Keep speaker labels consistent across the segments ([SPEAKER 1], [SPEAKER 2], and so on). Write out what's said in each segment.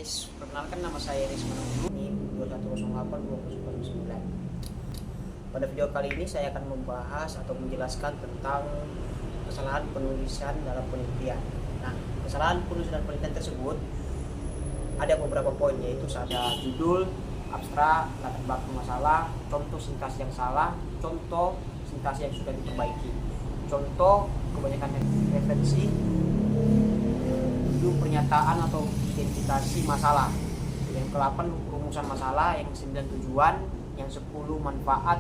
[SPEAKER 1] guys, perkenalkan nama saya Rizman ini 2108-2019. Pada video kali ini saya akan membahas atau menjelaskan tentang kesalahan penulisan dalam penelitian. Nah, kesalahan penulisan dalam penelitian tersebut ada beberapa poin, yaitu ada judul, abstrak, latar belakang masalah, contoh sintaks yang salah, contoh sintaks yang sudah diperbaiki, contoh kebanyakan referensi, pernyataan atau identifikasi masalah, yang ke-8 rumusan masalah, yang 9 tujuan, yang 10 manfaat,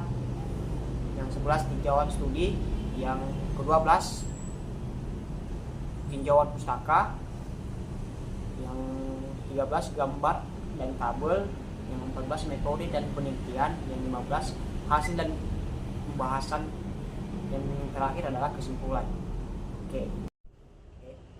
[SPEAKER 1] yang 11 tinjauan studi, yang ke-12 tinjauan pustaka, yang 13 gambar dan tabel, yang 14 metode dan penelitian, yang 15 hasil dan pembahasan, yang terakhir adalah kesimpulan. Oke.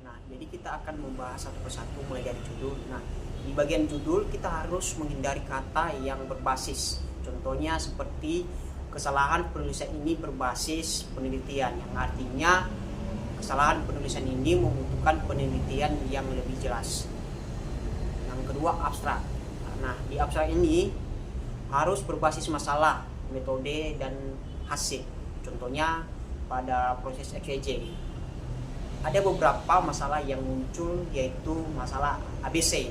[SPEAKER 1] Nah, jadi kita akan membahas satu persatu mulai dari judul. Nah, di bagian judul kita harus menghindari kata yang berbasis. Contohnya seperti kesalahan penulisan ini berbasis penelitian, yang artinya kesalahan penulisan ini membutuhkan penelitian yang lebih jelas. Yang kedua, abstrak. Nah, di abstrak ini harus berbasis masalah, metode, dan hasil. Contohnya pada proses XYZ. Ada beberapa masalah yang muncul, yaitu masalah ABC,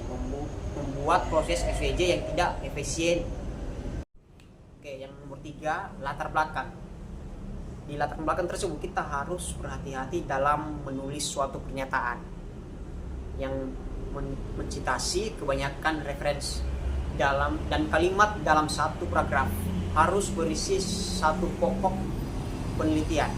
[SPEAKER 1] membuat proses XYZ yang tidak efisien. Oke, yang nomor 3, latar belakang. Di latar belakang tersebut kita harus berhati-hati dalam menulis suatu pernyataan yang mencitasi kebanyakan referensi dalam dan kalimat dalam satu paragraf harus berisi satu pokok penelitian.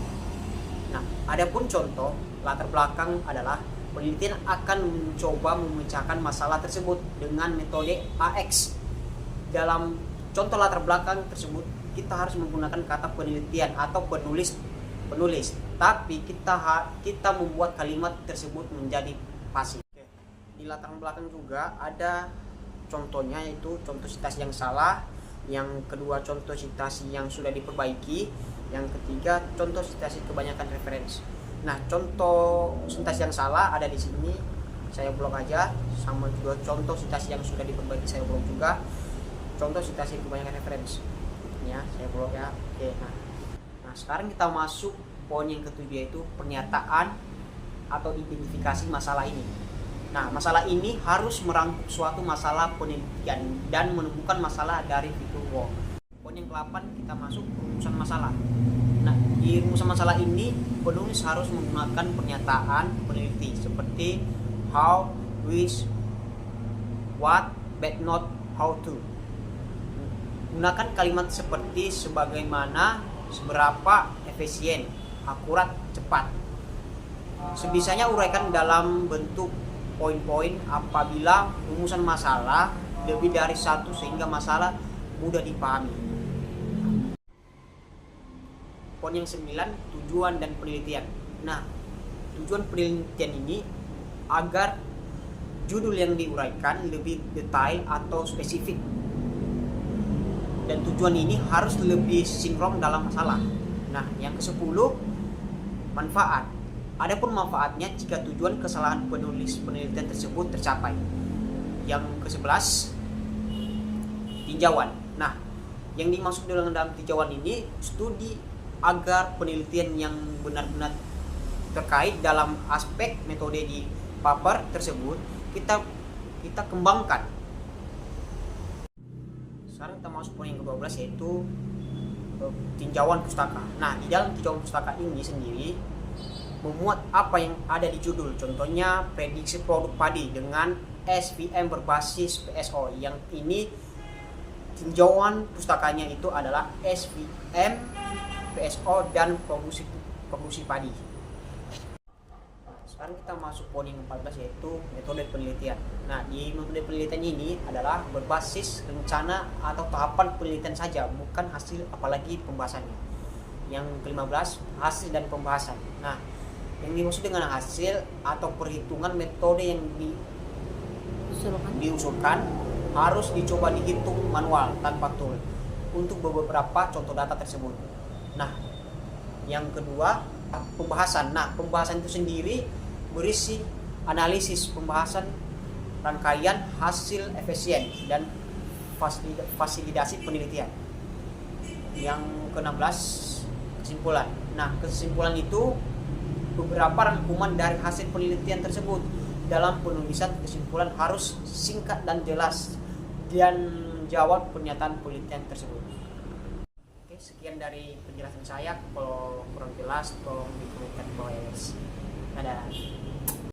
[SPEAKER 1] Nah, adapun contoh latar belakang adalah penelitian akan mencoba memecahkan masalah tersebut dengan metode AX. Dalam contoh latar belakang tersebut kita harus menggunakan kata penelitian atau penulis, tapi kita membuat kalimat tersebut menjadi pasif. Di latar belakang juga ada contohnya, yaitu contoh sintaks yang salah, yang kedua contoh sintaks yang sudah diperbaiki, yang ketiga contoh sintaks kebanyakan referensi. Nah, contoh sintaks yang salah ada di sini, saya blok aja, sama juga contoh sintaks yang sudah diperbaiki saya blok juga. Contoh sintaks kebanyakan referensi, ya saya blok ya. Oke, nah sekarang kita masuk poin yang ketujuh, yaitu pernyataan atau identifikasi masalah ini. Nah, masalah ini harus merangkum suatu masalah penelitian dan menemukan masalah dari fitur work. Poin yang ke-8 kita masuk rumusan masalah. Nah, di rumusan masalah ini penulis harus menggunakan pernyataan peneliti seperti how, which, what, but not how to. Gunakan kalimat seperti sebagaimana, seberapa, efisien, akurat, cepat. Sebisanya uraikan dalam bentuk poin-poin apabila rumusan masalah lebih dari satu sehingga masalah mudah dipahami. Poin yang 9, tujuan dan penelitian. Nah, tujuan penelitian ini agar judul yang diuraikan lebih detail atau spesifik, dan tujuan ini harus lebih sinkron dalam masalah. Nah, yang ke-10, manfaat. Adapun manfaatnya jika tujuan kesalahan penulis penelitian tersebut tercapai. Yang ke-11, tinjauan. Nah, yang dimaksud dalam tinjauan ini studi agar penelitian yang benar-benar terkait dalam aspek metode di paper tersebut kita kembangkan. Sekarang kita masuk poin yang ke-12, yaitu tinjauan pustaka. Nah, di dalam tinjauan pustaka ini sendiri memuat apa yang ada di judul. Contohnya prediksi produk padi dengan SVM berbasis PSO. Yang ini tinjauan pustakanya itu adalah SVM, PSO, dan produksi padi. Sekarang kita masuk poin yang 14, yaitu metode penelitian. Nah, di metode penelitian ini adalah berbasis rencana atau tahapan penelitian saja, bukan hasil apalagi pembahasannya. Yang ke-15, hasil dan pembahasan. Nah, yang dimaksud dengan hasil atau perhitungan metode yang diusulkan harus dicoba dihitung manual tanpa tool untuk beberapa contoh data tersebut. Nah, yang kedua, pembahasan. Nah, pembahasan itu sendiri berisi analisis pembahasan rangkaian hasil efisien dan fasilitasi penelitian. Yang ke-16, kesimpulan. Nah, kesimpulan itu beberapa rangkuman dari hasil penelitian tersebut. Dalam penulisan kesimpulan harus singkat dan jelas dan menjawab pernyataan penelitian tersebut. Oke, sekian dari penjelasan saya. Kalau kurang jelas tolong dikomentar di bawah ya guys. Dadah.